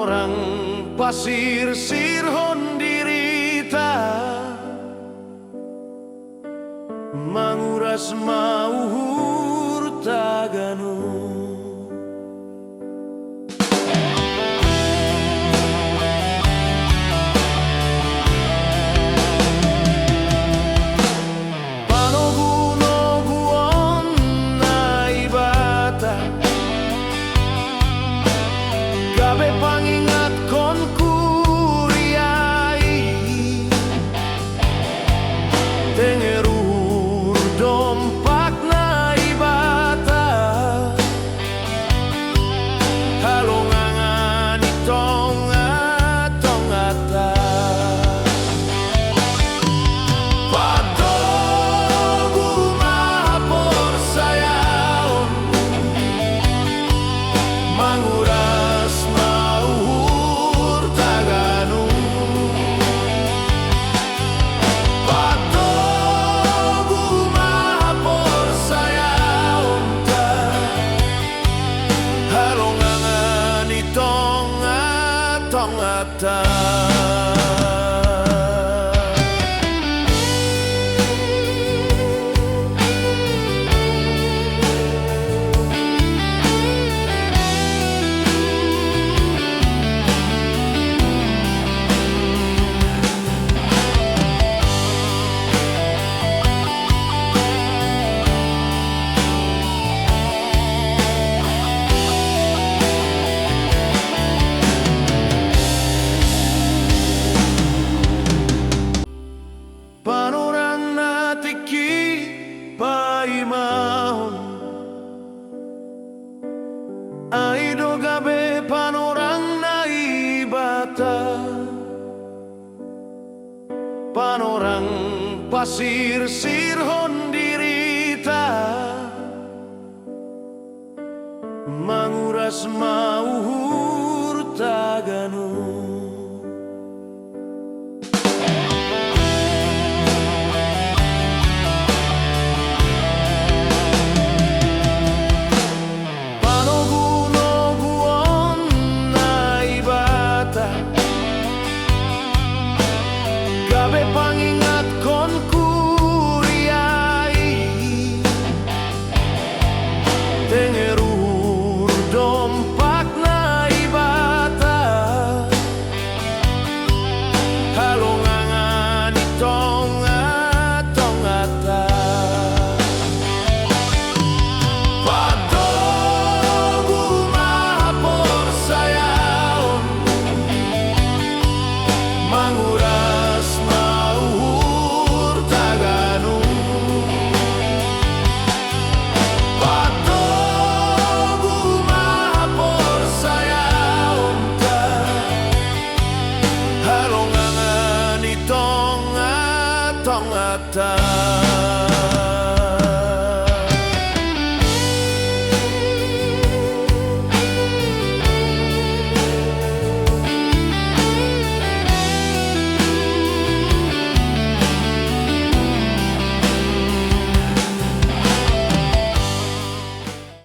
Panorang pasir sirhon dirita manguras mauhur taganu. Gabe pangingat kon kuriai tengerur dompak na ibata halongangan itong ata patogu mahapor sayaon manguras mauhur taganu. Patogu mahapor sayaon ta halongangan itong ata. Panorang natiki paimahon aido gabe panorang naibata panorang pasir sirhon dirita manguras mauhur taganu. Gabe pangingat kon kuriai tengerur dompak na ibata halongangan itong ata patogu mahapor sayaon manguras mauhur taganu. Patogu mahapor sayaon ta halongangan itong ata.